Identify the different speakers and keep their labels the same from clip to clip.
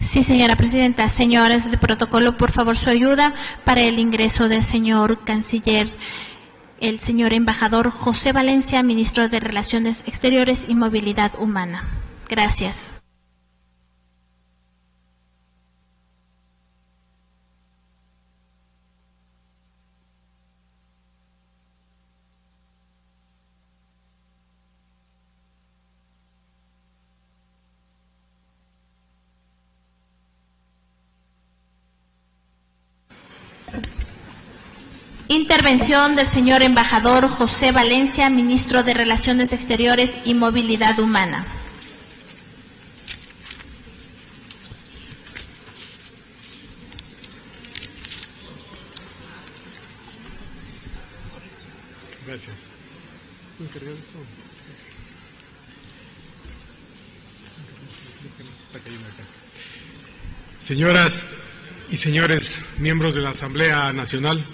Speaker 1: Sí, señora presidenta. Señores de protocolo, por favor, su ayuda para el ingreso del señor canciller, el señor embajador José Valencia, ministro de Relaciones Exteriores y Movilidad Humana. Gracias. Intervención del señor embajador José Valencia, ministro de Relaciones Exteriores y Movilidad Humana.
Speaker 2: Gracias. Señoras y señores miembros de la Asamblea Nacional,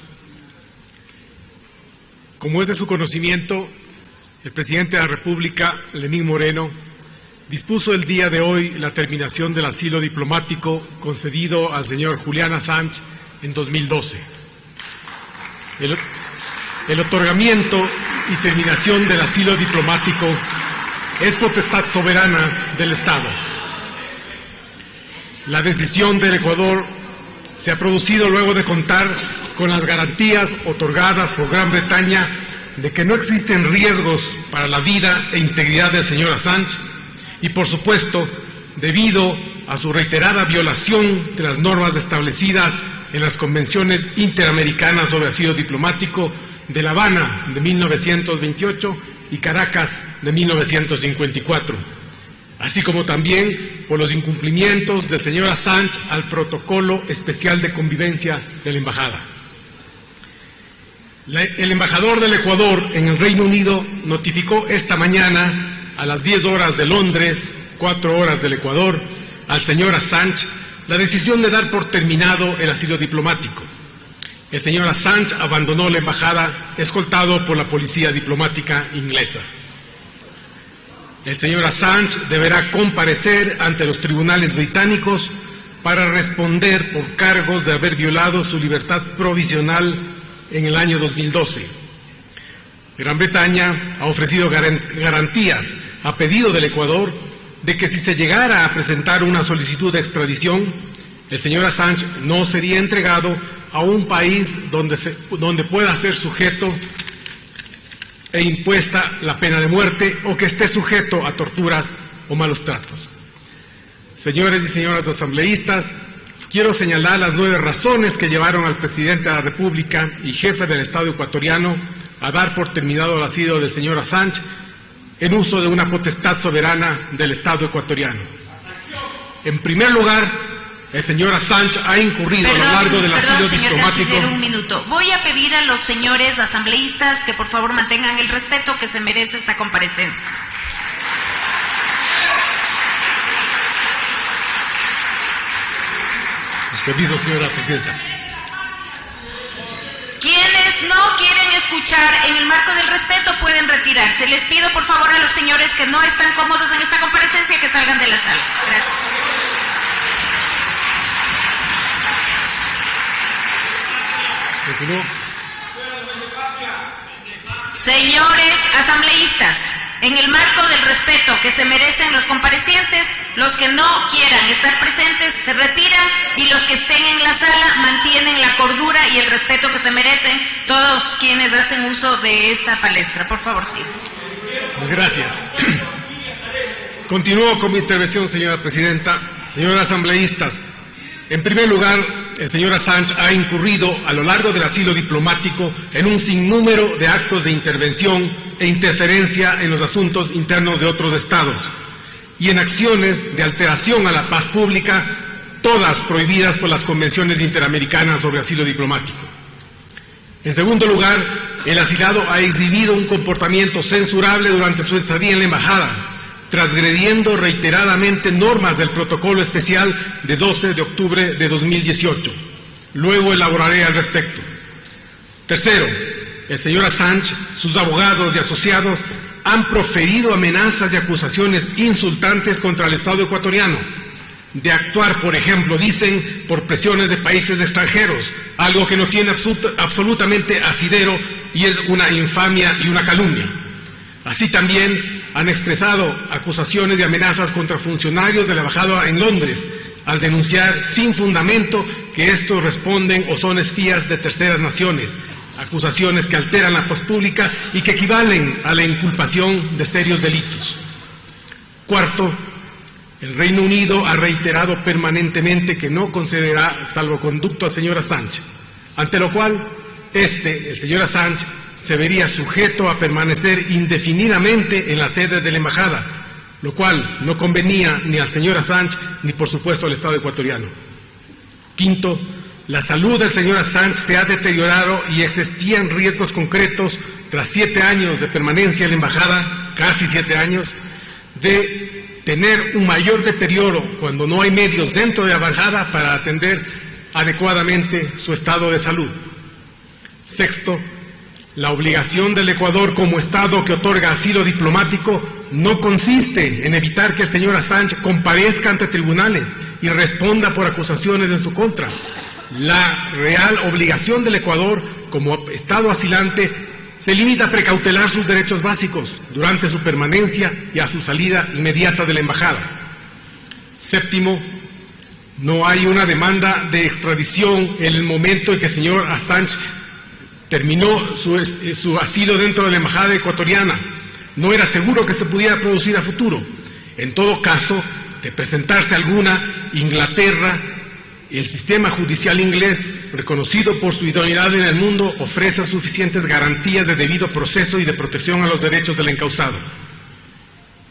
Speaker 2: como es de su conocimiento, el presidente de la República, Lenín Moreno, dispuso el día de hoy la terminación del asilo diplomático concedido al señor Julián Assange en 2012. El otorgamiento y terminación del asilo diplomático es potestad soberana del Estado. La decisión del Ecuador se ha producido luego de contar con las garantías otorgadas por Gran Bretaña de que no existen riesgos para la vida e integridad del señor Assange y, por supuesto, debido a su reiterada violación de las normas establecidas en las convenciones interamericanas sobre asilo diplomático de La Habana de 1928 y Caracas de 1954, así como también por los incumplimientos del señor Assange al protocolo especial de convivencia de la embajada. El embajador del Ecuador en el Reino Unido notificó esta mañana a las 10 horas de Londres, 4 horas del Ecuador, al señor Assange la decisión de dar por terminado el asilo diplomático. El señor Assange abandonó la embajada escoltado por la policía diplomática inglesa. El señor Assange deberá comparecer ante los tribunales británicos para responder por cargos de haber violado su libertad provisional en el año 2012. Gran Bretaña ha ofrecido garantías a pedido del Ecuador de que si se llegara a presentar una solicitud de extradición, el señor Assange no sería entregado a un país donde pueda ser sujeto e impuesta la pena de muerte o que esté sujeto a torturas o malos tratos. Señores y señoras asambleístas, quiero señalar las 9 razones que llevaron al presidente de la República y jefe del Estado ecuatoriano a dar por terminado el asilo del señor Assange en uso de una potestad soberana del Estado ecuatoriano. En primer lugar, el señor Assange ha incurrido a lo largo del asilo diplomático.
Speaker 3: Señor un minuto. Voy a pedir a los señores asambleístas que por favor mantengan el respeto que se merece esta comparecencia.
Speaker 2: Permiso, señora presidenta.
Speaker 3: Quienes no quieren escuchar en el marco del respeto pueden retirarse. Les pido por favor a los señores que no están cómodos en esta comparecencia que salgan de la sala. Gracias.
Speaker 2: Continúo.
Speaker 3: Señores asambleístas, en el marco del respeto que se merecen los comparecientes, los que no quieran estar presentes se retiran y los que estén en la sala mantienen la cordura y el respeto que se merecen todos quienes hacen uso de esta palestra. Por favor, sí.
Speaker 2: Gracias. Continúo con mi intervención, señora presidenta. Señores asambleístas, en primer lugar, el señor Assange ha incurrido a lo largo del asilo diplomático en un sinnúmero de actos de intervención e interferencia en los asuntos internos de otros estados y en acciones de alteración a la paz pública, todas prohibidas por las convenciones interamericanas sobre asilo diplomático. En segundo lugar, el asilado ha exhibido un comportamiento censurable durante su estadía en la embajada, transgrediendo reiteradamente normas del protocolo especial de 12 de octubre de 2018. Luego elaboraré al respecto. Tercero, el señor Assange, sus abogados y asociados han proferido amenazas y acusaciones insultantes contra el Estado ecuatoriano, de actuar, por ejemplo, dicen, por presiones de países extranjeros, algo que no tiene absolutamente asidero y es una infamia y una calumnia. Así también han expresado acusaciones y amenazas contra funcionarios de la embajada en Londres, al denunciar sin fundamento que estos responden o son espías de terceras naciones, acusaciones que alteran la paz pública y que equivalen a la inculpación de serios delitos. Cuarto, el Reino Unido ha reiterado permanentemente que no concederá salvoconducto al señor Assange, ante lo cual el señor Assange, se vería sujeto a permanecer indefinidamente en la sede de la embajada, lo cual no convenía ni al señor Assange ni, por supuesto, al Estado ecuatoriano. Quinto, la salud del señor Assange se ha deteriorado y existían riesgos concretos, tras 7 años de permanencia en la embajada, casi 7 años, de tener un mayor deterioro cuando no hay medios dentro de la embajada para atender adecuadamente su estado de salud. Sexto, la obligación del Ecuador como Estado que otorga asilo diplomático no consiste en evitar que el señor Assange comparezca ante tribunales y responda por acusaciones en su contra. La real obligación del Ecuador como Estado asilante se limita a precautelar sus derechos básicos durante su permanencia y a su salida inmediata de la embajada. Séptimo, no hay una demanda de extradición en el momento en que el señor Assange terminó su asilo dentro de la embajada ecuatoriana. No era seguro que se pudiera producir a futuro. En todo caso, de presentarse alguna, Inglaterra, el sistema judicial inglés, reconocido por su idoneidad en el mundo, ofrece suficientes garantías de debido proceso y de protección a los derechos del encausado.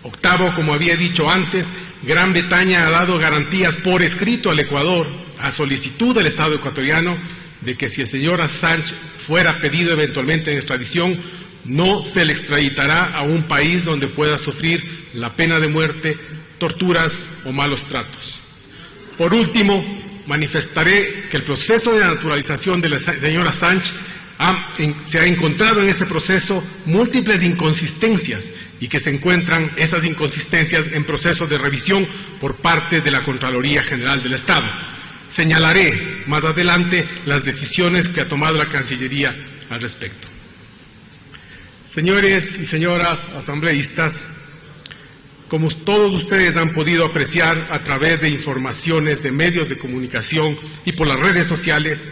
Speaker 2: Octavo, como había dicho antes, Gran Bretaña ha dado garantías por escrito al Ecuador, a solicitud del Estado ecuatoriano, de que si el señor Assange fuera pedido eventualmente en extradición, no se le extraditará a un país donde pueda sufrir la pena de muerte, torturas o malos tratos. Por último, manifestaré que el proceso de naturalización del señor Assange se ha encontrado en ese proceso múltiples inconsistencias y que se encuentran esas inconsistencias en proceso de revisión por parte de la Contraloría General del Estado. Señalaré más adelante las decisiones que ha tomado la Cancillería al respecto. Señores y señoras asambleístas, como todos ustedes han podido apreciar a través de informaciones de medios de comunicación y por las redes sociales,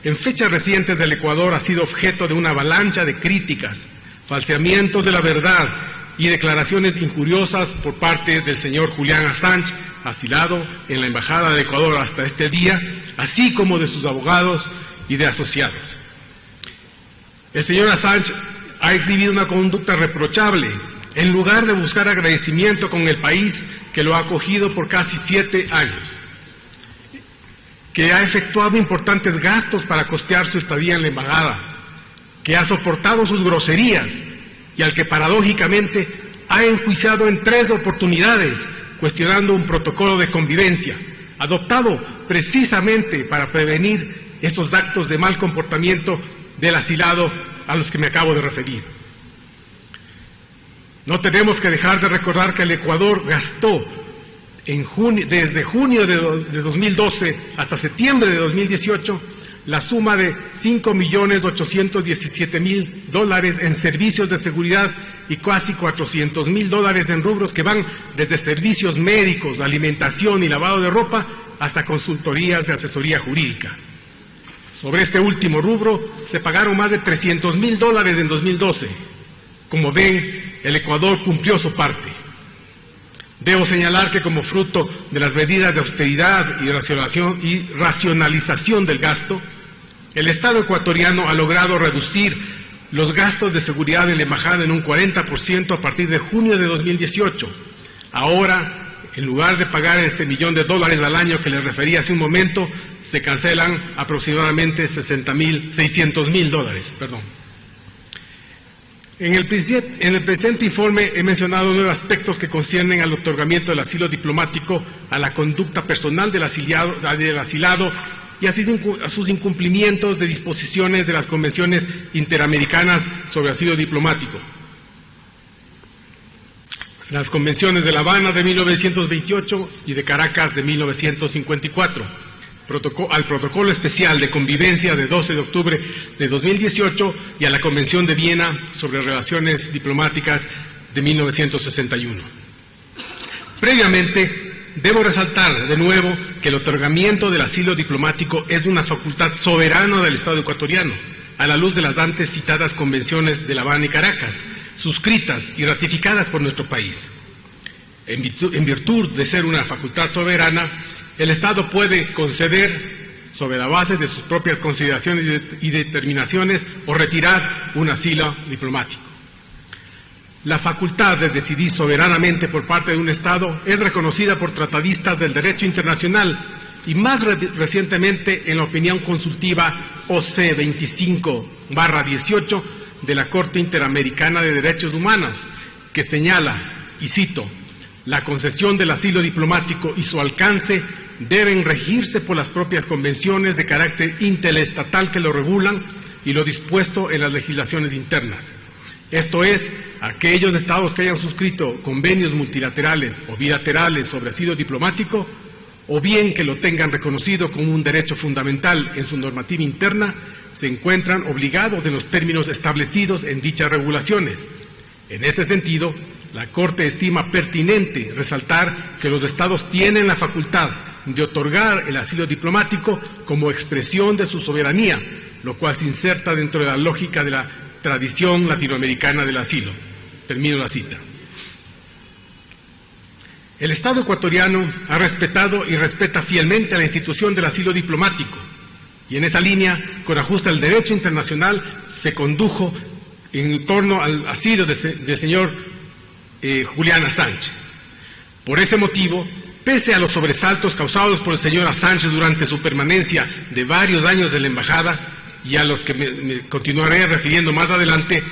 Speaker 2: en fechas recientes el Ecuador ha sido objeto de una avalancha de críticas, falseamientos de la verdad y declaraciones injuriosas por parte del señor Julián Assange, asilado en la Embajada de Ecuador hasta este día, así como de sus abogados y de asociados. El señor Assange ha exhibido una conducta reprochable, en lugar de buscar agradecimiento con el país que lo ha acogido por casi 7 años, que ha efectuado importantes gastos para costear su estadía en la embajada, que ha soportado sus groserías y al que paradójicamente ha enjuiciado en 3 oportunidades, cuestionando un protocolo de convivencia, adoptado precisamente para prevenir esos actos de mal comportamiento del asilado a los que me acabo de referir. No tenemos que dejar de recordar que el Ecuador gastó desde junio de 2012 hasta septiembre de 2018 la suma de $5.817.000 en servicios de seguridad y casi $400.000 en rubros que van desde servicios médicos, alimentación y lavado de ropa hasta consultorías de asesoría jurídica. Sobre este último rubro se pagaron más de $300.000 en 2012. Como ven, el Ecuador cumplió su parte. Debo señalar que como fruto de las medidas de austeridad y racionalización del gasto, el Estado ecuatoriano ha logrado reducir los gastos de seguridad en la embajada en un 40% a partir de junio de 2018. Ahora, en lugar de pagar ese $1.000.000 al año que les refería hace un momento, se cancelan aproximadamente $600.000. En el presente informe he mencionado 9 aspectos que conciernen al otorgamiento del asilo diplomático, a la conducta personal del asilado y a sus incumplimientos de disposiciones de las convenciones interamericanas sobre asilo diplomático. las convenciones de La Habana de 1928 y de Caracas de 1954, al Protocolo Especial de Convivencia de 12 de octubre de 2018 y a la Convención de Viena sobre Relaciones Diplomáticas de 1961. Previamente, debo resaltar de nuevo que el otorgamiento del asilo diplomático es una facultad soberana del Estado ecuatoriano, a la luz de las antes citadas convenciones de La Habana y Caracas, suscritas y ratificadas por nuestro país. En virtud de ser una facultad soberana, el Estado puede conceder, sobre la base de sus propias consideraciones y determinaciones, o retirar un asilo diplomático. La facultad de decidir soberanamente por parte de un Estado es reconocida por tratadistas del derecho internacional y más recientemente en la opinión consultiva OC 25/18 de la Corte Interamericana de Derechos Humanos, que señala, y cito, la concesión del asilo diplomático y su alcance deben regirse por las propias convenciones de carácter interestatal que lo regulan y lo dispuesto en las legislaciones internas. Esto es, aquellos estados que hayan suscrito convenios multilaterales o bilaterales sobre asilo diplomático, o bien que lo tengan reconocido como un derecho fundamental en su normativa interna, se encuentran obligados en los términos establecidos en dichas regulaciones. En este sentido, la Corte estima pertinente resaltar que los estados tienen la facultad de otorgar el asilo diplomático como expresión de su soberanía, lo cual se inserta dentro de la lógica de la tradición latinoamericana del asilo. Termino la cita. El Estado ecuatoriano ha respetado y respeta fielmente a la institución del asilo diplomático y en esa línea, con ajuste al derecho internacional, se condujo en torno al asilo del señor Julian Assange. Por ese motivo, pese a los sobresaltos causados por el señor Assange durante su permanencia de varios años en la embajada, y a los que me continuaré refiriendo más adelante,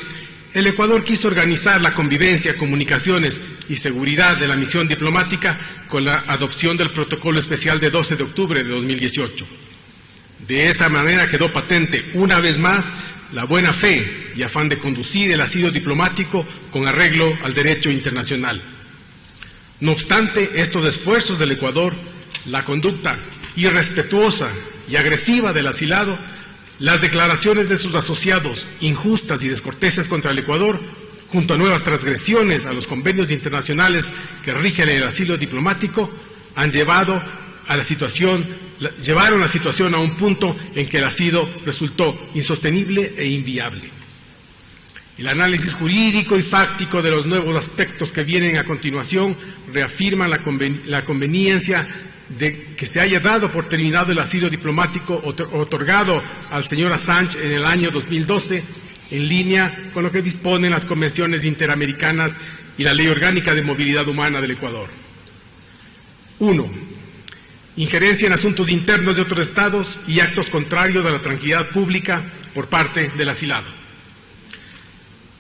Speaker 2: el Ecuador quiso organizar la convivencia, comunicaciones y seguridad de la misión diplomática con la adopción del Protocolo Especial de 12 de octubre de 2018. De esta manera quedó patente, una vez más, la buena fe y afán de conducir el asilo diplomático con arreglo al derecho internacional. No obstante estos esfuerzos del Ecuador, la conducta irrespetuosa y agresiva del asilado, las declaraciones de sus asociados injustas y descorteses contra el Ecuador, junto a nuevas transgresiones a los convenios internacionales que rigen el asilo diplomático, llevaron la situación a un punto en que el asilo resultó insostenible e inviable. El análisis jurídico y fáctico de los nuevos aspectos que vienen a continuación reafirman la conveniencia de que se haya dado por terminado el asilo diplomático otorgado al señor Assange en el año 2012, en línea con lo que disponen las convenciones interamericanas y la Ley Orgánica de Movilidad Humana del Ecuador. 1. Injerencia en asuntos internos de otros estados y actos contrarios a la tranquilidad pública por parte del asilado.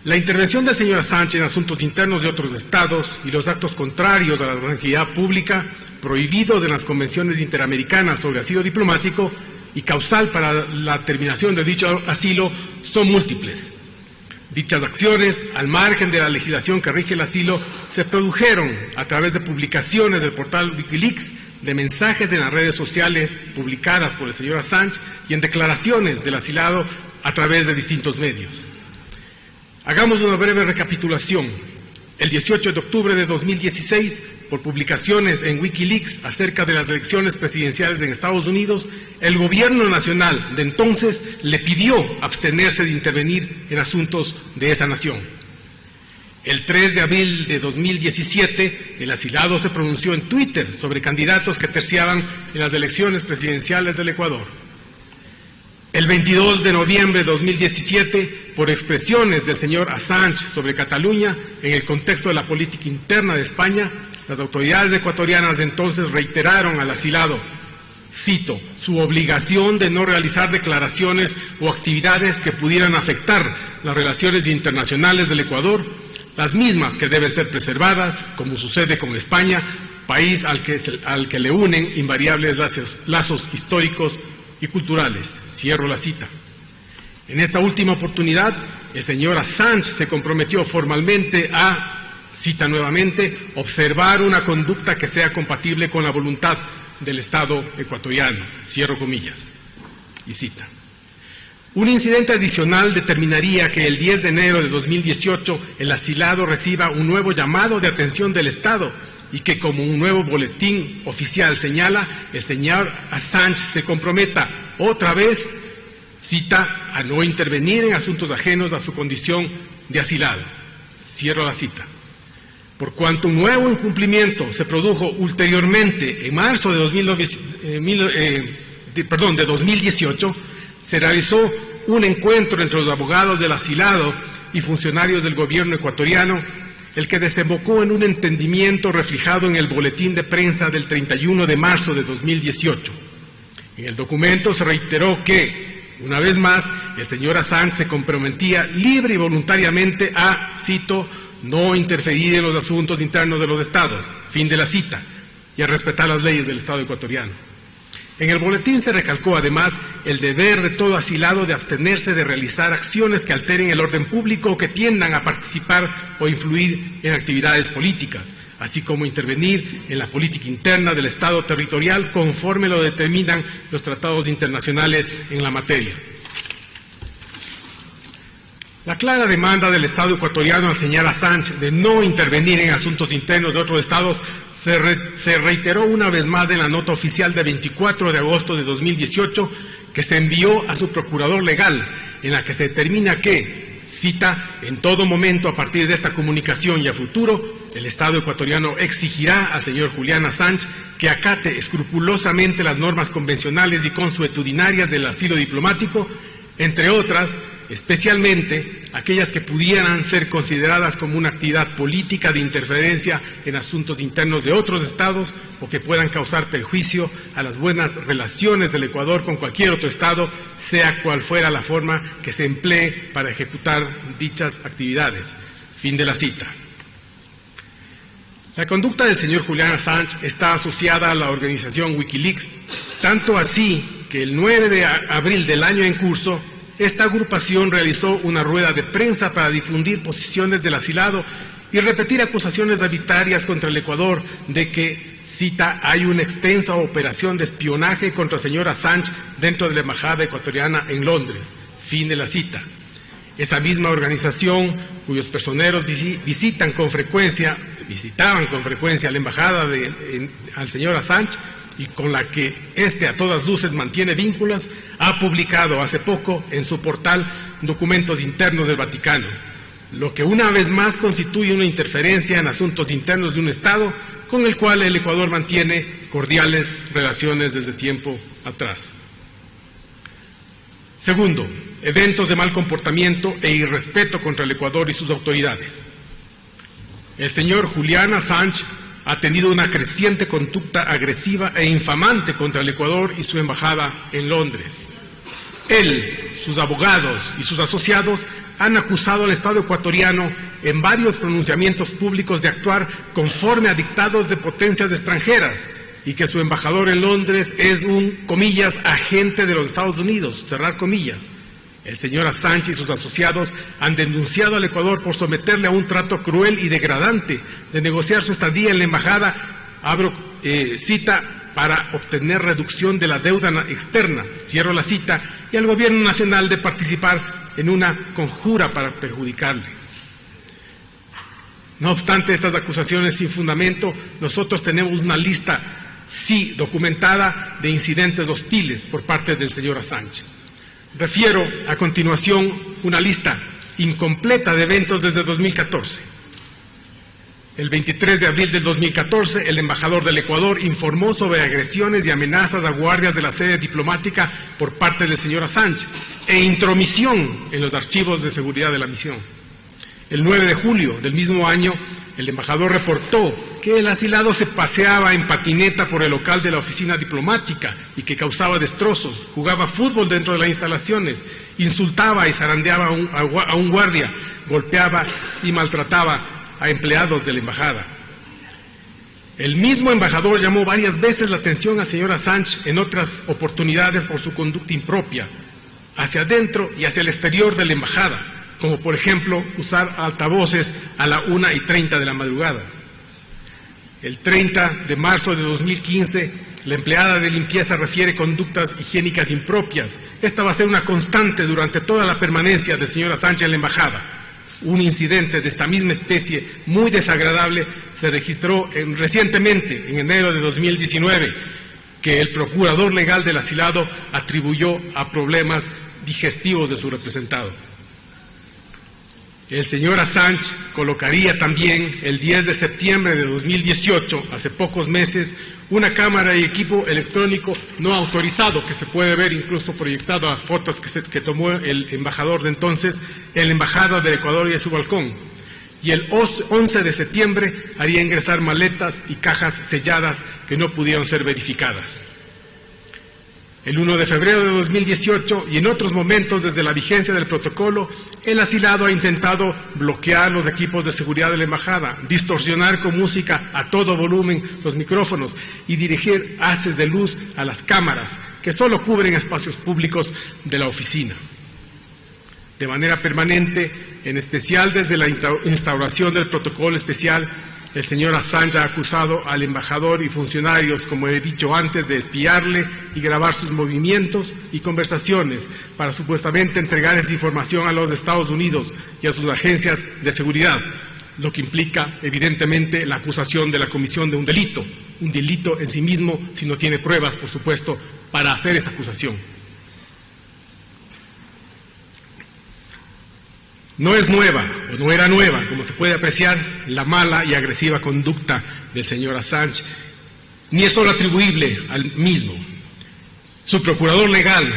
Speaker 2: La intervención del señor Assange en asuntos internos de otros estados y los actos contrarios a la tranquilidad pública prohibidos en las convenciones interamericanas sobre asilo diplomático y causal para la terminación de dicho asilo son múltiples. Dichas acciones, al margen de la legislación que rige el asilo, se produjeron a través de publicaciones del portal Wikileaks, de mensajes en las redes sociales publicadas por el señor Assange y en declaraciones del asilado a través de distintos medios. Hagamos una breve recapitulación. El 18 de octubre de 2016, por publicaciones en Wikileaks acerca de las elecciones presidenciales en Estados Unidos, el gobierno nacional de entonces le pidió abstenerse de intervenir en asuntos de esa nación. El 3 de abril de 2017, el asilado se pronunció en Twitter sobre candidatos que terciaban en las elecciones presidenciales del Ecuador. El 22 de noviembre de 2017, por expresiones del señor Assange sobre Cataluña, en el contexto de la política interna de España, las autoridades ecuatorianas de entonces reiteraron al asilado, cito, su obligación de no realizar declaraciones o actividades que pudieran afectar las relaciones internacionales del Ecuador, las mismas que deben ser preservadas, como sucede con España, país al que le unen invariables lazos históricos y culturales. Cierro la cita. En esta última oportunidad, el señor Assange se comprometió formalmente a, cita nuevamente, observar una conducta que sea compatible con la voluntad del Estado ecuatoriano, cierro comillas, y cita. Un incidente adicional determinaría que el 10 de enero de 2018 el asilado reciba un nuevo llamado de atención del Estado y que, como un nuevo boletín oficial señala, el señor Assange se comprometa otra vez, cita, a no intervenir en asuntos ajenos a su condición de asilado. Cierro la cita. Por cuanto un nuevo incumplimiento se produjo ulteriormente, en marzo de 2018, se realizó un encuentro entre los abogados del asilado y funcionarios del gobierno ecuatoriano, el que desembocó en un entendimiento reflejado en el boletín de prensa del 31 de marzo de 2018. En el documento se reiteró que, una vez más, el señor Assange se comprometía libre y voluntariamente a, cito, no interferir en los asuntos internos de los estados, fin de la cita, y a respetar las leyes del Estado ecuatoriano. En el boletín se recalcó además el deber de todo asilado de abstenerse de realizar acciones que alteren el orden público o que tiendan a participar o influir en actividades políticas, así como intervenir en la política interna del Estado territorial conforme lo determinan los tratados internacionales en la materia. La clara demanda del Estado ecuatoriano al señor Assange de no intervenir en asuntos internos de otros estados se reiteró una vez más en la nota oficial de 24 de agosto de 2018 que se envió a su procurador legal, en la que se determina que, cita, en todo momento a partir de esta comunicación y a futuro, el Estado ecuatoriano exigirá al señor Julián Assange que acate escrupulosamente las normas convencionales y consuetudinarias del asilo diplomático, entre otras, especialmente aquellas que pudieran ser consideradas como una actividad política de interferencia en asuntos internos de otros estados o que puedan causar perjuicio a las buenas relaciones del Ecuador con cualquier otro estado, sea cual fuera la forma que se emplee para ejecutar dichas actividades. Fin de la cita. La conducta del señor Julián Assange está asociada a la organización Wikileaks, tanto así que el 9 de abril del año en curso, esta agrupación realizó una rueda de prensa para difundir posiciones del asilado y repetir acusaciones arbitrarias contra el Ecuador de que, cita, hay una extensa operación de espionaje contra el señor Assange dentro de la embajada ecuatoriana en Londres. Fin de la cita. Esa misma organización, cuyos personeros visitaban con frecuencia la embajada al señor Assange, y con la que éste a todas luces mantiene vínculos, ha publicado hace poco en su portal documentos internos del Vaticano, lo que una vez más constituye una interferencia en asuntos internos de un Estado con el cual el Ecuador mantiene cordiales relaciones desde tiempo atrás. Segundo, eventos de mal comportamiento e irrespeto contra el Ecuador y sus autoridades. El señor Julián Assange ha tenido una creciente conducta agresiva e infamante contra el Ecuador y su embajada en Londres. Él, sus abogados y sus asociados han acusado al Estado ecuatoriano en varios pronunciamientos públicos de actuar conforme a dictados de potencias extranjeras y que su embajador en Londres es un, comillas, agente de los Estados Unidos, cerrar comillas. El señor Assange y sus asociados han denunciado al Ecuador por someterle a un trato cruel y degradante de negociar su estadía en la embajada, abro cita, para obtener reducción de la deuda externa, cierro la cita, y al gobierno nacional de participar en una conjura para perjudicarle. No obstante estas acusaciones sin fundamento, nosotros tenemos una lista, sí documentada, de incidentes hostiles por parte del señor Assange. Refiero a continuación una lista incompleta de eventos desde 2014. El 23 de abril del 2014, el embajador del Ecuador informó sobre agresiones y amenazas a guardias de la sede diplomática por parte del señor Assange e intromisión en los archivos de seguridad de la misión. El 9 de julio del mismo año, el embajador reportó que el asilado se paseaba en patineta por el local de la oficina diplomática y que causaba destrozos, jugaba fútbol dentro de las instalaciones, insultaba y zarandeaba a un guardia, golpeaba y maltrataba a empleados de la embajada. El mismo embajador llamó varias veces la atención al señor Assange en otras oportunidades por su conducta impropia, hacia adentro y hacia el exterior de la embajada, como por ejemplo usar altavoces a la 1:30 de la madrugada. El 30 de marzo de 2015, la empleada de limpieza refiere conductas higiénicas impropias. Esta va a ser una constante durante toda la permanencia de señora Sánchez en la embajada. Un incidente de esta misma especie, muy desagradable, se registró recientemente, en enero de 2019, que el procurador legal del asilado atribuyó a problemas digestivos de su representado. El señor Assange colocaría también el 10 de septiembre de 2018, hace pocos meses, una cámara y equipo electrónico no autorizado, que se puede ver incluso proyectado a las fotos que tomó el embajador de entonces en la embajada de Ecuador y de su balcón. Y el 11 de septiembre haría ingresar maletas y cajas selladas que no pudieron ser verificadas. El 1 de febrero de 2018 y en otros momentos desde la vigencia del protocolo, el asilado ha intentado bloquear los equipos de seguridad de la embajada, distorsionar con música a todo volumen los micrófonos y dirigir haces de luz a las cámaras que solo cubren espacios públicos de la oficina. De manera permanente, en especial desde la instauración del protocolo especial, el señor Assange ha acusado al embajador y funcionarios, como he dicho antes, de espiarle y grabar sus movimientos y conversaciones para supuestamente entregar esa información a los Estados Unidos y a sus agencias de seguridad, lo que implica evidentemente la acusación de la comisión de un delito en sí mismo, si no tiene pruebas, por supuesto, para hacer esa acusación. No es nueva, o no era nueva, como se puede apreciar, la mala y agresiva conducta del señor Assange, ni es solo atribuible al mismo. Su procurador legal,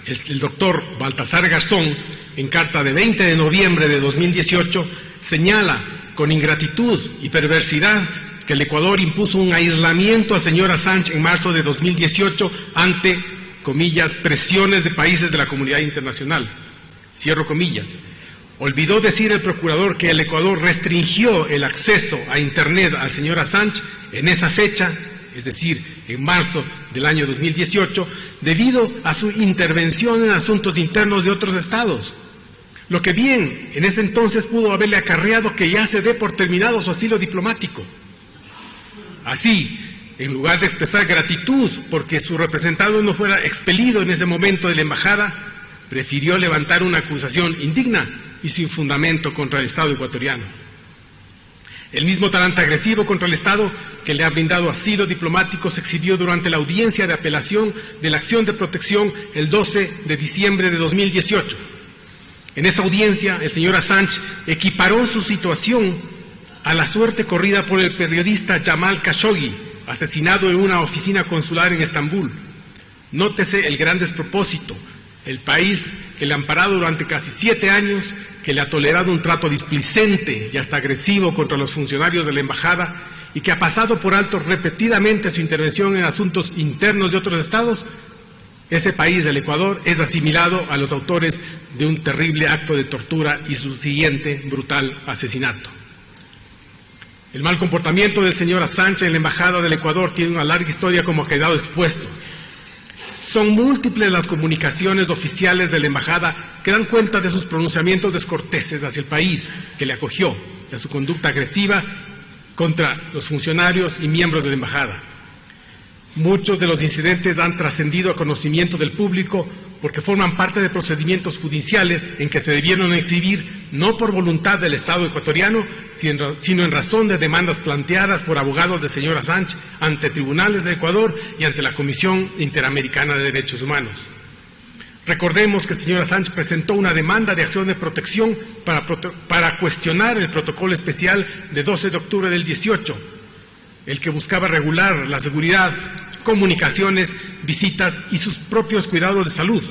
Speaker 2: el doctor Baltasar Garzón, en carta de 20 de noviembre de 2018, señala con ingratitud y perversidad que el Ecuador impuso un aislamiento al señor Assange en marzo de 2018 ante, comillas, presiones de países de la comunidad internacional. Cierro comillas. Olvidó decir el procurador que el Ecuador restringió el acceso a Internet al señor Assange en esa fecha, es decir, en marzo del año 2018, debido a su intervención en asuntos internos de otros estados. Lo que bien en ese entonces pudo haberle acarreado que ya se dé por terminado su asilo diplomático. Así, en lugar de expresar gratitud porque su representado no fuera expelido en ese momento de la embajada, prefirió levantar una acusación indigna y sin fundamento contra el Estado ecuatoriano. El mismo talante agresivo contra el Estado que le ha brindado asilo diplomático se exhibió durante la audiencia de apelación de la acción de protección el 12 de diciembre de 2018. En esa audiencia, el señor Assange equiparó su situación a la suerte corrida por el periodista Jamal Khashoggi, asesinado en una oficina consular en Estambul. Nótese el gran despropósito. El país que le ha amparado durante casi 7 años, que le ha tolerado un trato displicente y hasta agresivo contra los funcionarios de la embajada y que ha pasado por alto repetidamente su intervención en asuntos internos de otros estados, ese país, el Ecuador, es asimilado a los autores de un terrible acto de tortura y su siguiente brutal asesinato. El mal comportamiento del señor Assange en la embajada del Ecuador tiene una larga historia como ha quedado expuesto. Son múltiples las comunicaciones oficiales de la embajada que dan cuenta de sus pronunciamientos descorteses hacia el país que le acogió, de su conducta agresiva contra los funcionarios y miembros de la embajada. Muchos de los incidentes han trascendido a conocimiento del público porque forman parte de procedimientos judiciales en que se debieron exhibir no por voluntad del Estado ecuatoriano, sino en razón de demandas planteadas por abogados del señor Assange ante tribunales de Ecuador y ante la Comisión Interamericana de Derechos Humanos. Recordemos que el señor Assange presentó una demanda de acción de protección para cuestionar el protocolo especial de 12 de octubre del 18, el que buscaba regular la seguridad, comunicaciones, visitas y sus propios cuidados de salud.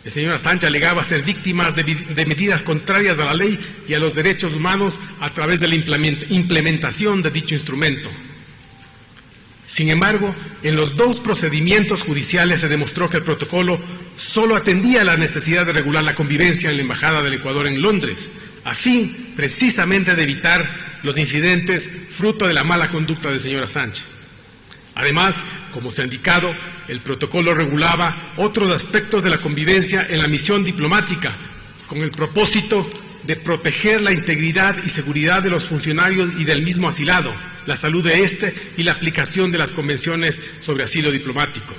Speaker 2: El señor Assange alegaba ser víctima de medidas contrarias a la ley y a los derechos humanos a través de la implementación de dicho instrumento. Sin embargo, en los 2 procedimientos judiciales se demostró que el protocolo solo atendía a la necesidad de regular la convivencia en la Embajada del Ecuador en Londres, a fin precisamente de evitar los incidentes fruto de la mala conducta del señor Assange. Además, como se ha indicado, el protocolo regulaba otros aspectos de la convivencia en la misión diplomática, con el propósito de proteger la integridad y seguridad de los funcionarios y del mismo asilado, la salud de éste y la aplicación de las convenciones sobre asilo diplomático.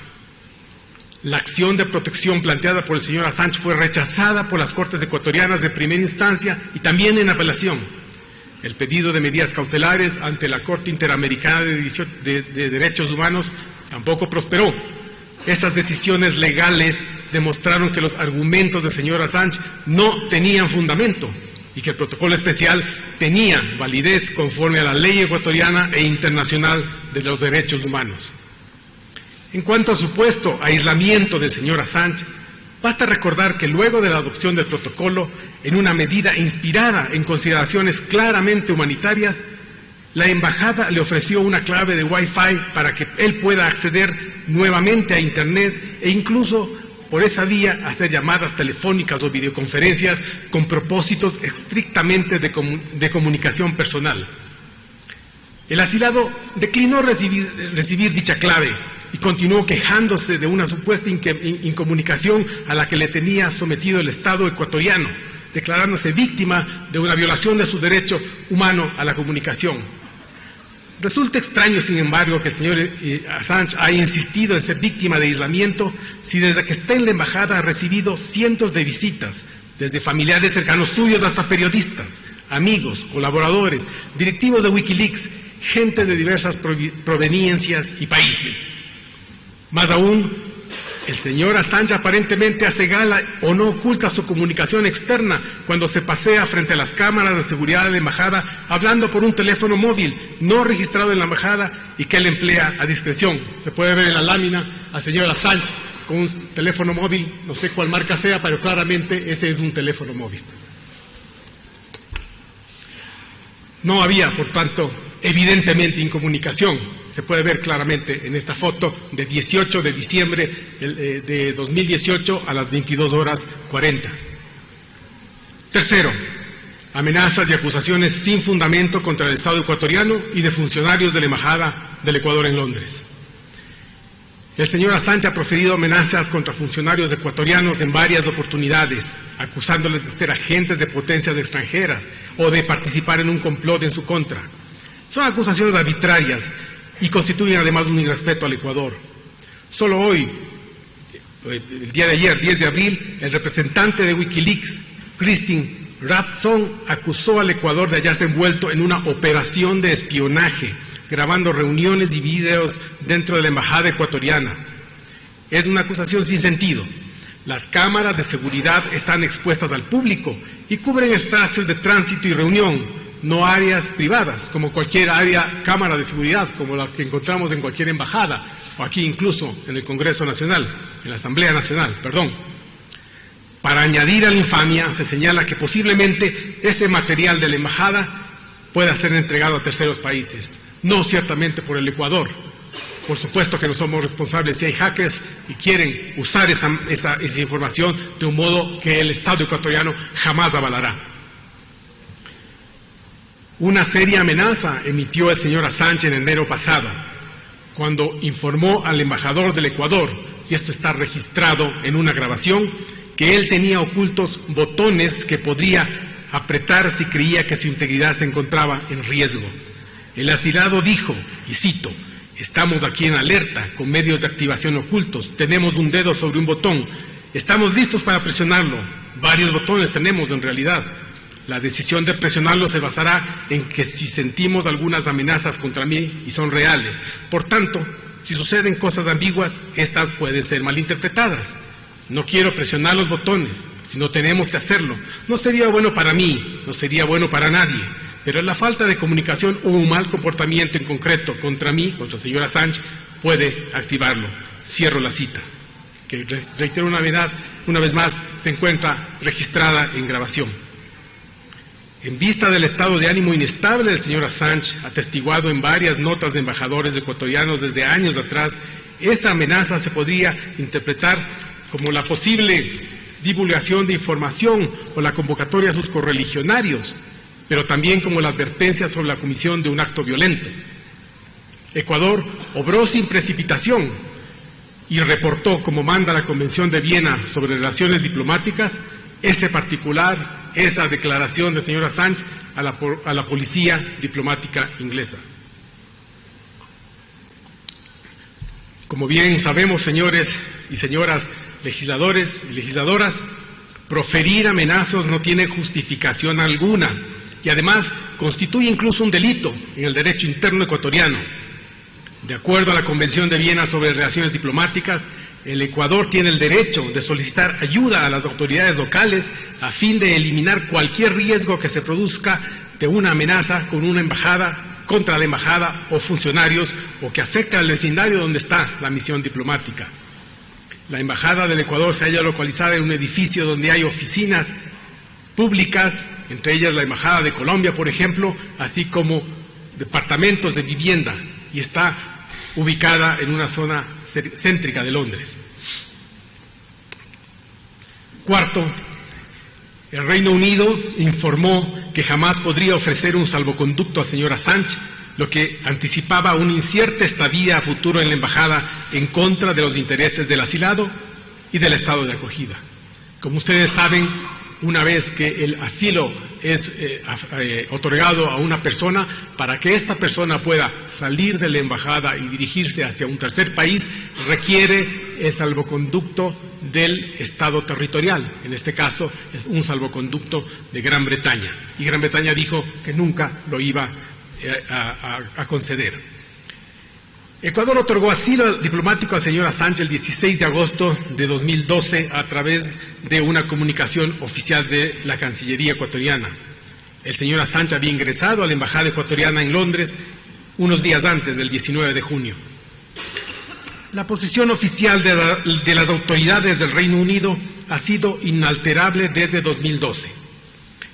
Speaker 2: La acción de protección planteada por el señor Assange fue rechazada por las Cortes ecuatorianas de primera instancia y también en apelación. El pedido de medidas cautelares ante la Corte Interamericana de Derechos Humanos tampoco prosperó. Esas decisiones legales demostraron que los argumentos del señor Assange no tenían fundamento y que el protocolo especial tenía validez conforme a la ley ecuatoriana e internacional de los derechos humanos. En cuanto al supuesto aislamiento del señor Assange, basta recordar que luego de la adopción del protocolo, en una medida inspirada en consideraciones claramente humanitarias, la embajada le ofreció una clave de Wi-Fi para que él pueda acceder nuevamente a Internet e incluso por esa vía hacer llamadas telefónicas o videoconferencias con propósitos estrictamente de comunicación personal. El asilado declinó recibir dicha clave y continuó quejándose de una supuesta incomunicación a la que le tenía sometido el Estado ecuatoriano, declarándose víctima de una violación de su derecho humano a la comunicación. Resulta extraño, sin embargo, que el señor Assange haya insistido en ser víctima de aislamiento si desde que está en la embajada ha recibido cientos de visitas, desde familiares cercanos suyos hasta periodistas, amigos, colaboradores, directivos de Wikileaks, gente de diversas proveniencias y países. Más aún, el señor Assange aparentemente hace gala o no oculta su comunicación externa cuando se pasea frente a las cámaras de seguridad de la embajada hablando por un teléfono móvil no registrado en la embajada y que él emplea a discreción. Se puede ver en la lámina al señor Assange con un teléfono móvil, no sé cuál marca sea, pero claramente ese es un teléfono móvil. No había, por tanto, evidentemente incomunicación. Se puede ver claramente en esta foto de 18 de diciembre de 2018 a las 22:40. Tercero, amenazas y acusaciones sin fundamento contra el Estado ecuatoriano y de funcionarios de la Embajada del Ecuador en Londres. El señor Assange ha proferido amenazas contra funcionarios ecuatorianos en varias oportunidades, acusándoles de ser agentes de potencias extranjeras o de participar en un complot en su contra. Son acusaciones arbitrarias y constituyen además un irrespeto al Ecuador. Solo hoy, el día de ayer, 10 de abril, el representante de Wikileaks, Christine Rapson, acusó al Ecuador de hallarse envuelto en una operación de espionaje, grabando reuniones y videos dentro de la embajada ecuatoriana. Es una acusación sin sentido. Las cámaras de seguridad están expuestas al público y cubren espacios de tránsito y reunión, no áreas privadas, como cualquier cámara de seguridad, como la que encontramos en cualquier embajada, o aquí incluso en el Congreso Nacional, en la Asamblea Nacional, perdón. Para añadir a la infamia, se señala que posiblemente ese material de la embajada pueda ser entregado a terceros países, no ciertamente por el Ecuador. Por supuesto que no somos responsables si hay hackers y quieren usar esa información de un modo que el Estado ecuatoriano jamás avalará. Una seria amenaza emitió el señor Assange en enero pasado, cuando informó al embajador del Ecuador, y esto está registrado en una grabación, que él tenía ocultos botones que podría apretar si creía que su integridad se encontraba en riesgo. El asilado dijo, y cito, "Estamos aquí en alerta, con medios de activación ocultos, tenemos un dedo sobre un botón, estamos listos para presionarlo, varios botones tenemos en realidad. La decisión de presionarlo se basará en que si sentimos algunas amenazas contra mí y son reales. Por tanto, si suceden cosas ambiguas, estas pueden ser malinterpretadas. No quiero presionar los botones, si no tenemos que hacerlo. No sería bueno para mí, no sería bueno para nadie. Pero la falta de comunicación o un mal comportamiento en concreto contra mí, contra el señor Assange, puede activarlo". Cierro la cita, que reitero una vez más, se encuentra registrada en grabación. En vista del estado de ánimo inestable del señor Assange, atestiguado en varias notas de embajadores ecuatorianos desde años atrás, esa amenaza se podría interpretar como la posible divulgación de información o la convocatoria a sus correligionarios, pero también como la advertencia sobre la comisión de un acto violento. Ecuador obró sin precipitación y reportó, como manda la Convención de Viena sobre relaciones diplomáticas, ese particular, esa declaración del señor Assange a la policía diplomática inglesa. Como bien sabemos, señores y señoras legisladores y legisladoras, proferir amenazas no tiene justificación alguna y además constituye incluso un delito en el derecho interno ecuatoriano. De acuerdo a la Convención de Viena sobre Relaciones Diplomáticas, el Ecuador tiene el derecho de solicitar ayuda a las autoridades locales a fin de eliminar cualquier riesgo que se produzca de una amenaza con una embajada, contra la embajada o funcionarios, o que afecte al vecindario donde está la misión diplomática. La embajada del Ecuador se halla localizada en un edificio donde hay oficinas públicas, entre ellas la embajada de Colombia, por ejemplo, así como departamentos de vivienda, y está ubicada en una zona céntrica de Londres. Cuarto, el Reino Unido informó que jamás podría ofrecer un salvoconducto al señor Assange, lo que anticipaba una incierta estadía a futuro en la embajada en contra de los intereses del asilado y del estado de acogida. Como ustedes saben, una vez que el asilo es otorgado a una persona, para que esta persona pueda salir de la embajada y dirigirse hacia un tercer país, requiere el salvoconducto del Estado territorial. En este caso, es un salvoconducto de Gran Bretaña. Y Gran Bretaña dijo que nunca lo iba a conceder. Ecuador otorgó asilo diplomático al señor Assange el 16 de agosto de 2012 a través de una comunicación oficial de la Cancillería ecuatoriana. El señor Assange había ingresado a la embajada ecuatoriana en Londres unos días antes del 19 de junio. La posición oficial de las autoridades del Reino Unido ha sido inalterable desde 2012.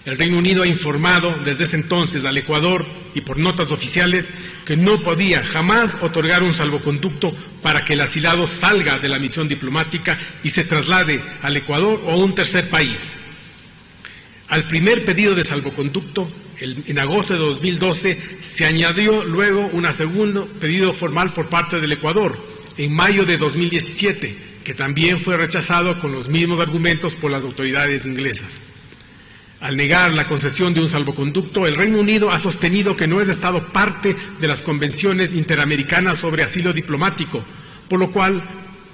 Speaker 2: El Reino Unido ha informado desde ese entonces al Ecuador y por notas oficiales que no podía jamás otorgar un salvoconducto para que el asilado salga de la misión diplomática y se traslade al Ecuador o a un tercer país. Al primer pedido de salvoconducto, en agosto de 2012, se añadió luego un segundo pedido formal por parte del Ecuador, en mayo de 2017, que también fue rechazado con los mismos argumentos por las autoridades inglesas. Al negar la concesión de un salvoconducto, el Reino Unido ha sostenido que no es Estado parte de las convenciones interamericanas sobre asilo diplomático, por lo cual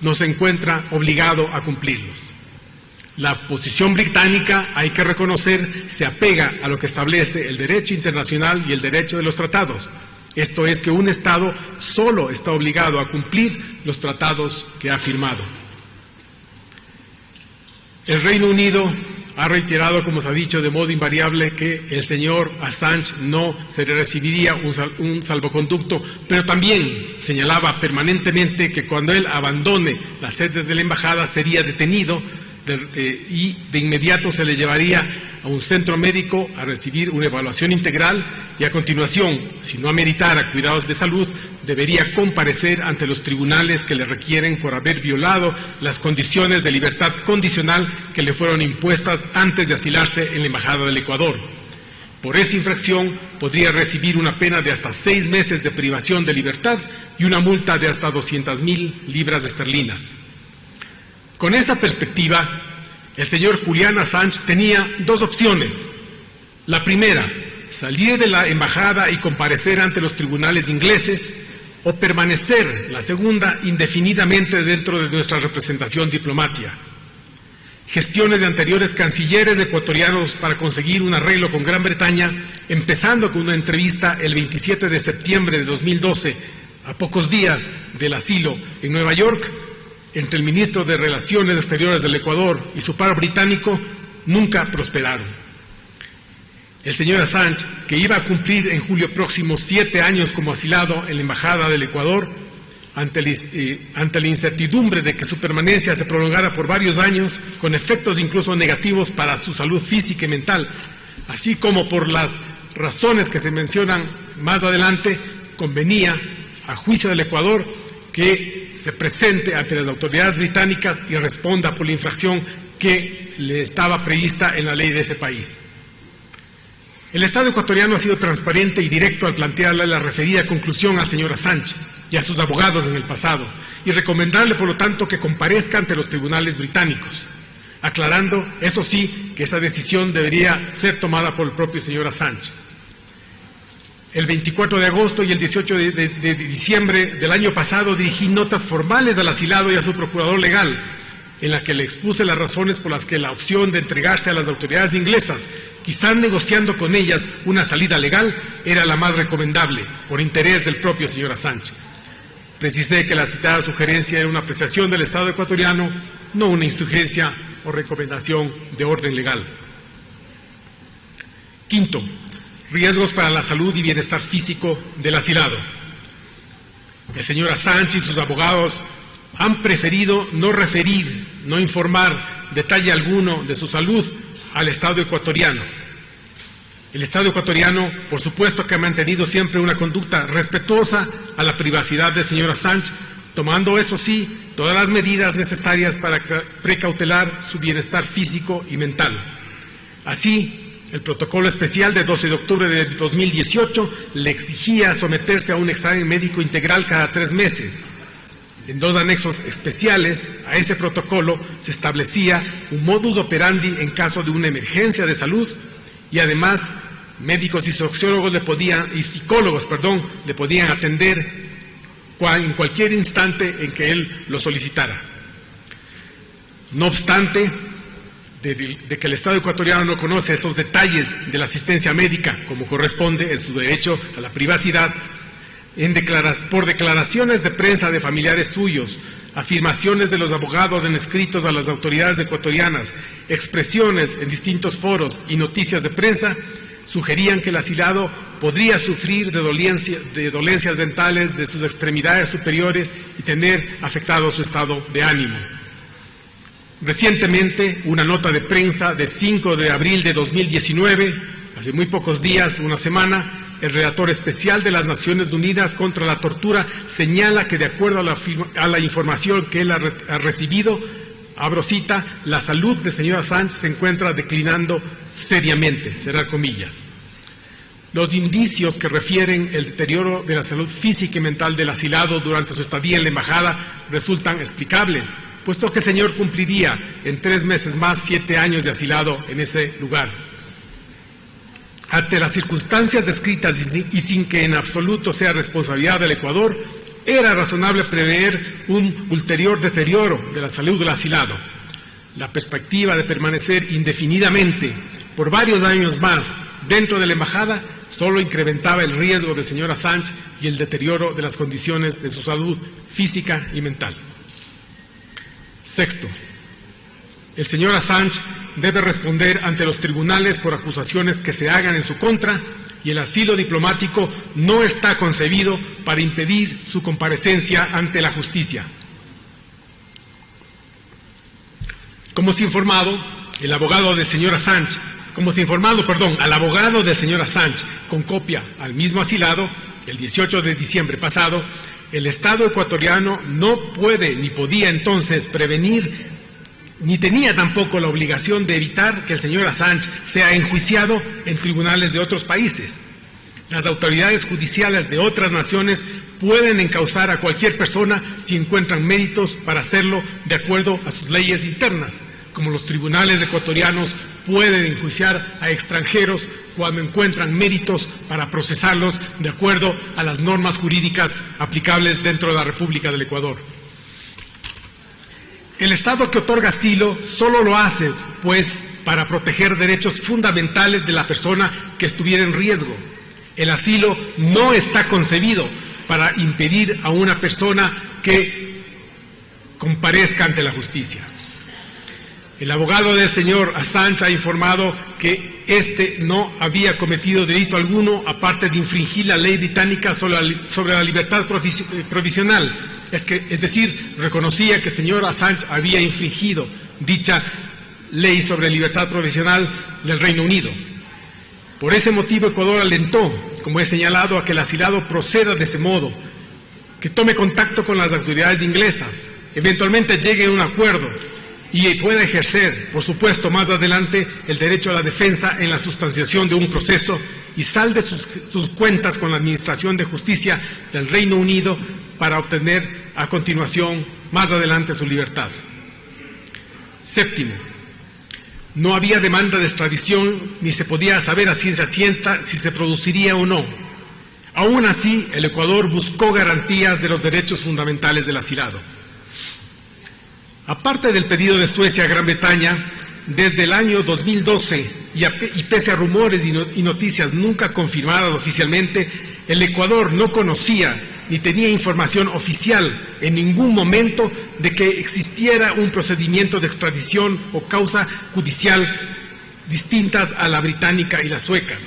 Speaker 2: no se encuentra obligado a cumplirlos. La posición británica, hay que reconocer, se apega a lo que establece el derecho internacional y el derecho de los tratados. Esto es que un Estado solo está obligado a cumplir los tratados que ha firmado. El Reino Unido ha reiterado, como se ha dicho, de modo invariable que el señor Assange no se le recibiría un salvoconducto, pero también señalaba permanentemente que cuando él abandone la sede de la embajada sería detenido y de inmediato se le llevaría a un centro médico a recibir una evaluación integral y a continuación, si no ameritara cuidados de salud, debería comparecer ante los tribunales que le requieren por haber violado las condiciones de libertad condicional que le fueron impuestas antes de asilarse en la Embajada del Ecuador. Por esa infracción podría recibir una pena de hasta 6 meses de privación de libertad y una multa de hasta 200.000 libras esterlinas. Con esa perspectiva, el señor Julian Assange tenía 2 opciones. La primera, salir de la embajada y comparecer ante los tribunales ingleses, o permanecer, la segunda, indefinidamente dentro de nuestra representación diplomática. Gestiones de anteriores cancilleres ecuatorianos para conseguir un arreglo con Gran Bretaña, empezando con una entrevista el 27 de septiembre de 2012, a pocos días del asilo en Nueva York, entre el ministro de Relaciones Exteriores del Ecuador y su par británico, nunca prosperaron. El señor Assange, que iba a cumplir en julio próximo 7 años como asilado en la Embajada del Ecuador, ante la incertidumbre de que su permanencia se prolongara por varios años, con efectos incluso negativos para su salud física y mental, así como por las razones que se mencionan más adelante, convenía, a juicio del Ecuador, que se presente ante las autoridades británicas y responda por la infracción que le estaba prevista en la ley de ese país. El Estado ecuatoriano ha sido transparente y directo al plantearle la referida conclusión al señor Assange y a sus abogados en el pasado, y recomendarle, por lo tanto, que comparezca ante los tribunales británicos. aclarando, eso sí, que esa decisión debería ser tomada por el propio señor Assange. El 24 de agosto y el 18 de diciembre del año pasado dirigí notas formales al asilado y a su procurador legal, en la que le expuse las razones por las que la opción de entregarse a las autoridades inglesas, quizás negociando con ellas una salida legal, era la más recomendable, por interés del propio señor Assange. Precisé que la citada sugerencia era una apreciación del Estado ecuatoriano, no una insugerencia o recomendación de orden legal. Quinto, riesgos para la salud y bienestar físico del asilado. El señor Assange y sus abogados han preferido no referir, no informar detalle alguno de su salud al Estado ecuatoriano. El Estado ecuatoriano, por supuesto, que ha mantenido siempre una conducta respetuosa a la privacidad del señor Assange, tomando, eso sí, todas las medidas necesarias para precautelar su bienestar físico y mental. Así, el protocolo especial de 12 de octubre de 2018 le exigía someterse a un examen médico integral cada 3 meses. En 2 anexos especiales a ese protocolo se establecía un modus operandi en caso de una emergencia de salud y además médicos y psicólogos le podían atender en cualquier instante en que él lo solicitara. No obstante, de que el Estado ecuatoriano no conoce esos detalles de la asistencia médica como corresponde, es su derecho a la privacidad, por declaraciones de prensa de familiares suyos, afirmaciones de los abogados en escritos a las autoridades ecuatorianas, expresiones en distintos foros y noticias de prensa, sugerían que el asilado podría sufrir de dolencias dentales de sus extremidades superiores y tener afectado su estado de ánimo. Recientemente, una nota de prensa de 5 de abril de 2019, hace muy pocos días, una semana, el relator especial de las Naciones Unidas contra la tortura señala que, de acuerdo a la información que él ha recibido, abro cita, la salud del señor Assange se encuentra declinando seriamente, cerrar comillas. Los indicios que refieren el deterioro de la salud física y mental del asilado durante su estadía en la embajada resultan explicables, puesto que el señor cumpliría en 3 meses más 7 años de asilado en ese lugar. Ante las circunstancias descritas y sin que en absoluto sea responsabilidad del Ecuador, era razonable prever un ulterior deterioro de la salud del asilado. La perspectiva de permanecer indefinidamente por varios años más dentro de la embajada solo incrementaba el riesgo del señor Assange y el deterioro de las condiciones de su salud física y mental. Sexto, el señor Assange debe responder ante los tribunales por acusaciones que se hagan en su contra y el asilo diplomático no está concebido para impedir su comparecencia ante la justicia. Como se ha informado, al abogado del señor Assange, con copia al mismo asilado, el 18 de diciembre pasado, el Estado ecuatoriano no puede ni podía entonces prevenir ni tenía tampoco la obligación de evitar que el señor Assange sea enjuiciado en tribunales de otros países. Las autoridades judiciales de otras naciones pueden encausar a cualquier persona si encuentran méritos para hacerlo de acuerdo a sus leyes internas, como los tribunales ecuatorianos pueden enjuiciar a extranjeros cuando encuentran méritos para procesarlos de acuerdo a las normas jurídicas aplicables dentro de la República del Ecuador. El Estado que otorga asilo solo lo hace, pues, para proteger derechos fundamentales de la persona que estuviera en riesgo. El asilo no está concebido para impedir a una persona que comparezca ante la justicia. El abogado del señor Assange ha informado que éste no había cometido delito alguno aparte de infringir la ley británica sobre la libertad provisional. Es decir, reconocía que el señor Assange había infringido dicha ley sobre libertad provisional del Reino Unido. Por ese motivo, Ecuador alentó, como he señalado, a que el asilado proceda de ese modo, que tome contacto con las autoridades inglesas, eventualmente llegue a un acuerdo y pueda ejercer, por supuesto, más adelante, el derecho a la defensa en la sustanciación de un proceso y salde sus cuentas con la Administración de Justicia del Reino Unido para obtener a continuación, más adelante, su libertad. Séptimo, No había demanda de extradición ni se podía saber a ciencia cierta si se produciría o no. Aún así, el Ecuador buscó garantías de los derechos fundamentales del asilado. Aparte del pedido de Suecia a Gran Bretaña, desde el año 2012, y pese a rumores y noticias nunca confirmadas oficialmente, el Ecuador no conocía ni tenía información oficial en ningún momento de que existiera un procedimiento de extradición o causa judicial distintas a la británica y la sueca.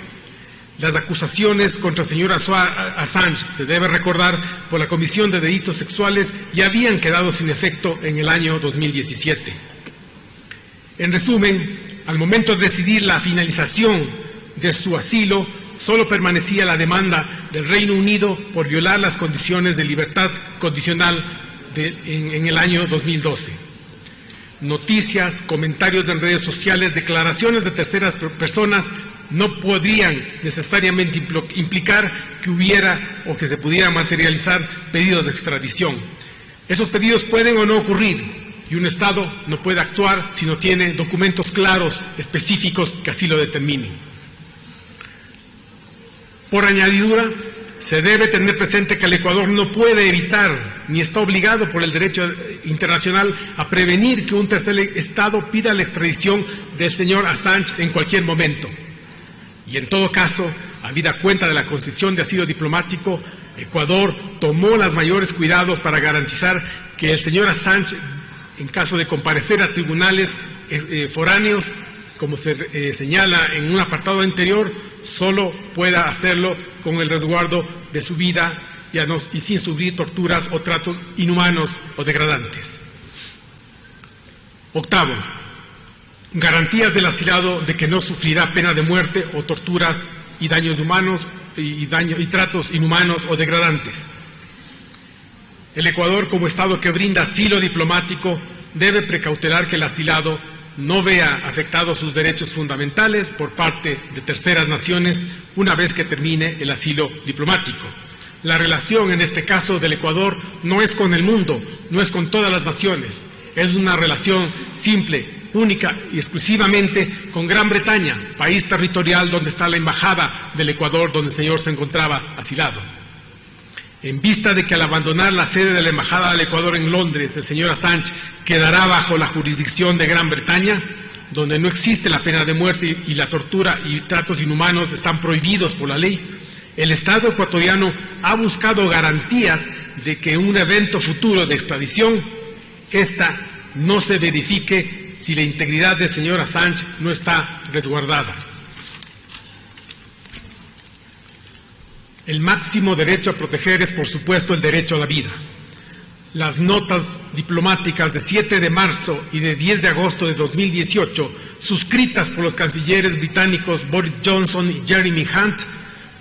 Speaker 2: Las acusaciones contra el señor Assange, se debe recordar, por la Comisión de Delitos Sexuales ya habían quedado sin efecto en el año 2017. En resumen, al momento de decidir la finalización de su asilo, solo permanecía la demanda del Reino Unido por violar las condiciones de libertad condicional en el año 2012. Noticias, comentarios en redes sociales, declaraciones de terceras personas no podrían necesariamente implicar que hubiera o que se pudieran materializar pedidos de extradición. Esos pedidos pueden o no ocurrir, y un Estado no puede actuar si no tiene documentos claros, específicos, que así lo determinen. Por añadidura, se debe tener presente que el Ecuador no puede evitar, ni está obligado por el derecho internacional a prevenir que un tercer Estado pida la extradición del señor Assange en cualquier momento. Y en todo caso, habida cuenta de la concesión de asilo diplomático, Ecuador tomó los mayores cuidados para garantizar que el señor Assange, en caso de comparecer a tribunales foráneos, como se señala en un apartado anterior, solo pueda hacerlo con el resguardo de su vida y sin sufrir torturas o tratos inhumanos o degradantes. Octavo, garantías del asilado de que no sufrirá pena de muerte o torturas y daños humanos y tratos inhumanos o degradantes. El Ecuador, como Estado que brinda asilo diplomático, debe precautelar que el asilado no vea afectados sus derechos fundamentales por parte de terceras naciones una vez que termine el asilo diplomático. La relación, en este caso del Ecuador, no es con el mundo, no es con todas las naciones, es una relación simple, única y exclusivamente con Gran Bretaña, país territorial donde está la embajada del Ecuador, donde el señor se encontraba asilado. En vista de que al abandonar la sede de la Embajada del Ecuador en Londres, el señor Assange quedará bajo la jurisdicción de Gran Bretaña, donde no existe la pena de muerte y la tortura y tratos inhumanos están prohibidos por la ley, el Estado ecuatoriano ha buscado garantías de que en un evento futuro de extradición, esta no se verifique si la integridad del señor Assange no está resguardada. El máximo derecho a proteger es, por supuesto, el derecho a la vida. Las notas diplomáticas de 7 de marzo y de 10 de agosto de 2018, suscritas por los cancilleres británicos Boris Johnson y Jeremy Hunt,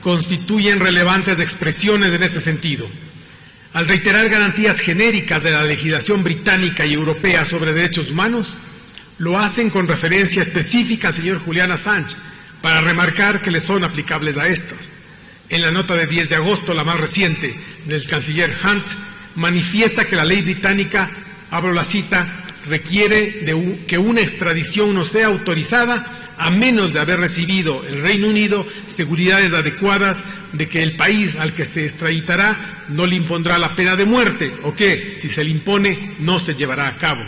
Speaker 2: constituyen relevantes expresiones en este sentido. Al reiterar garantías genéricas de la legislación británica y europea sobre derechos humanos, lo hacen con referencia específica al señor Julian Assange, para remarcar que le son aplicables a estas. En la nota de 10 de agosto, la más reciente, del canciller Hunt, manifiesta que la ley británica, abro la cita, requiere que una extradición no sea autorizada a menos de haber recibido el Reino Unido seguridades adecuadas de que el país al que se extraditará no le impondrá la pena de muerte o que, si se le impone, no se llevará a cabo.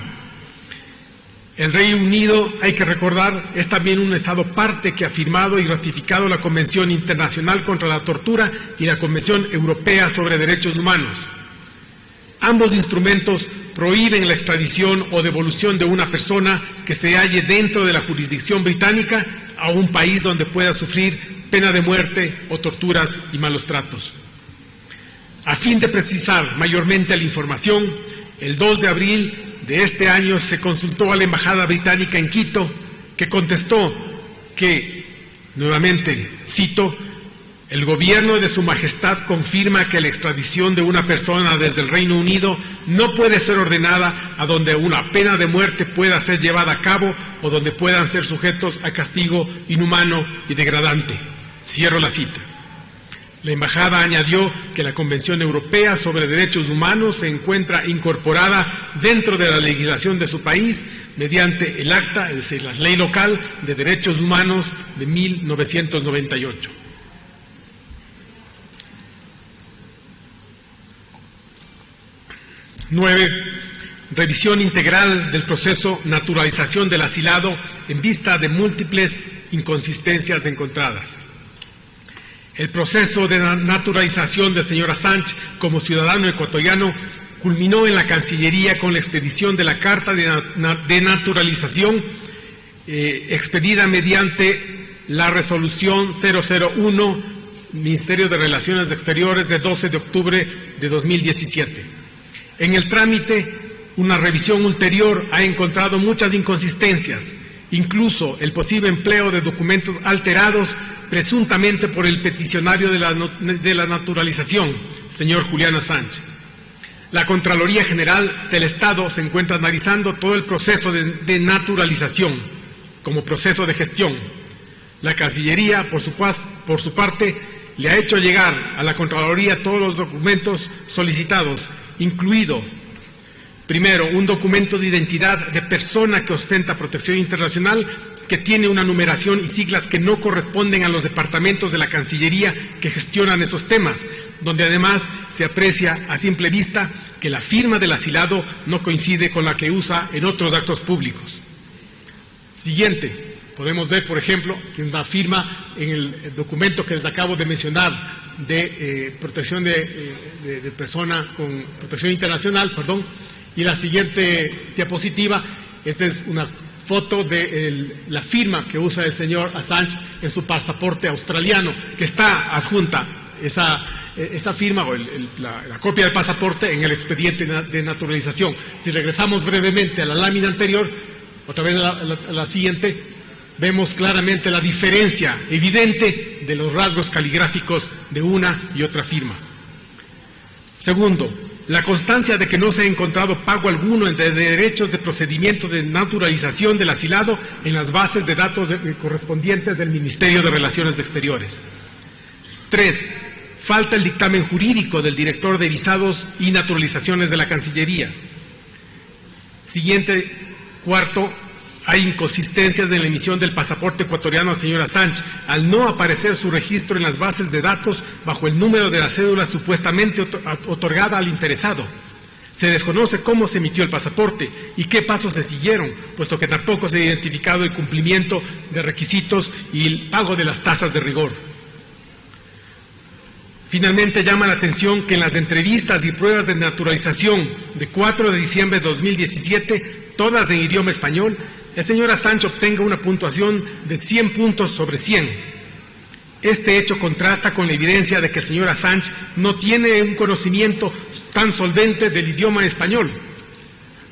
Speaker 2: El Reino Unido, hay que recordar, es también un Estado parte que ha firmado y ratificado la Convención Internacional contra la Tortura y la Convención Europea sobre Derechos Humanos. Ambos instrumentos prohíben la extradición o devolución de una persona que se halle dentro de la jurisdicción británica a un país donde pueda sufrir pena de muerte o torturas y malos tratos. A fin de precisar mayormente la información, el 2 de abril de este año se consultó a la Embajada Británica en Quito, que contestó que, nuevamente, cito, el gobierno de Su Majestad confirma que la extradición de una persona desde el Reino Unido no puede ser ordenada a donde una pena de muerte pueda ser llevada a cabo o donde puedan ser sujetos a castigo inhumano y degradante. Cierro la cita. La embajada añadió que la Convención Europea sobre Derechos Humanos se encuentra incorporada dentro de la legislación de su país mediante el acta, es decir, la ley local de derechos humanos de 1998. Nueve, revisión integral del proceso naturalización del asilado en vista de múltiples inconsistencias encontradas. El proceso de naturalización del señor Assange como ciudadano ecuatoriano culminó en la Cancillería con la expedición de la Carta de Naturalización expedida mediante la Resolución 001, Ministerio de Relaciones Exteriores, de 12 de octubre de 2017. En el trámite, una revisión ulterior ha encontrado muchas inconsistencias, incluso el posible empleo de documentos alterados presuntamente por el peticionario de la naturalización, señor Julián Assange. La Contraloría General del Estado se encuentra analizando todo el proceso de naturalización como proceso de gestión. La Cancillería, por su parte, le ha hecho llegar a la Contraloría todos los documentos solicitados, incluido, primero, un documento de identidad de persona que ostenta protección internacional, que tiene una numeración y siglas que no corresponden a los departamentos de la Cancillería que gestionan esos temas, donde además se aprecia a simple vista que la firma del asilado no coincide con la que usa en otros actos públicos. Siguiente, podemos ver, por ejemplo, que una firma en el documento que les acabo de mencionar de protección de persona con protección internacional, y la siguiente diapositiva, esta es una foto de la firma que usa el señor Assange en su pasaporte australiano, que está adjunta esa firma o la copia del pasaporte en el expediente de naturalización. Si regresamos brevemente a la lámina anterior, otra vez a la siguiente, vemos claramente la diferencia evidente de los rasgos caligráficos de una y otra firma. Segundo, la constancia de que no se ha encontrado pago alguno de derechos de procedimiento de naturalización del asilado en las bases de datos correspondientes del Ministerio de Relaciones Exteriores. 3. Falta el dictamen jurídico del director de visados y naturalizaciones de la Cancillería. Siguiente, cuarto, hay inconsistencias en la emisión del pasaporte ecuatoriano al señor Assange, al no aparecer su registro en las bases de datos bajo el número de la cédula supuestamente otorgada al interesado. Se desconoce cómo se emitió el pasaporte y qué pasos se siguieron, puesto que tampoco se ha identificado el cumplimiento de requisitos y el pago de las tasas de rigor. Finalmente, llama la atención que en las entrevistas y pruebas de naturalización de 4 de diciembre de 2017, todas en idioma español, el señor Assange obtenga una puntuación de 100 puntos sobre 100. Este hecho contrasta con la evidencia de que el señor Assange no tiene un conocimiento tan solvente del idioma español,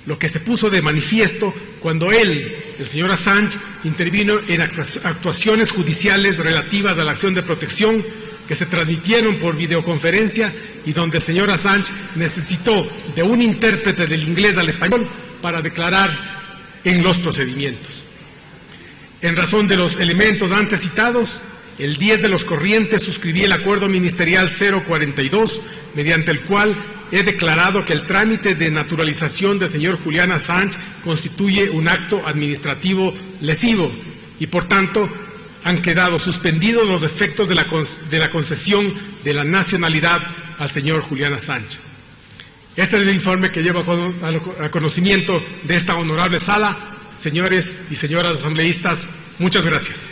Speaker 2: lo que se puso de manifiesto cuando el señor Assange, intervino en actuaciones judiciales relativas a la acción de protección que se transmitieron por videoconferencia y donde el señor Assange necesitó de un intérprete del inglés al español para declarar en los procedimientos. En razón de los elementos antes citados, el 10 de los corrientes suscribí el acuerdo ministerial 042, mediante el cual he declarado que el trámite de naturalización del señor Julián Assange constituye un acto administrativo lesivo y, por tanto, han quedado suspendidos los efectos de la concesión de la nacionalidad al señor Julián Assange. Este es el informe que llevo a conocimiento de esta honorable sala. Señores y señoras asambleístas, muchas gracias.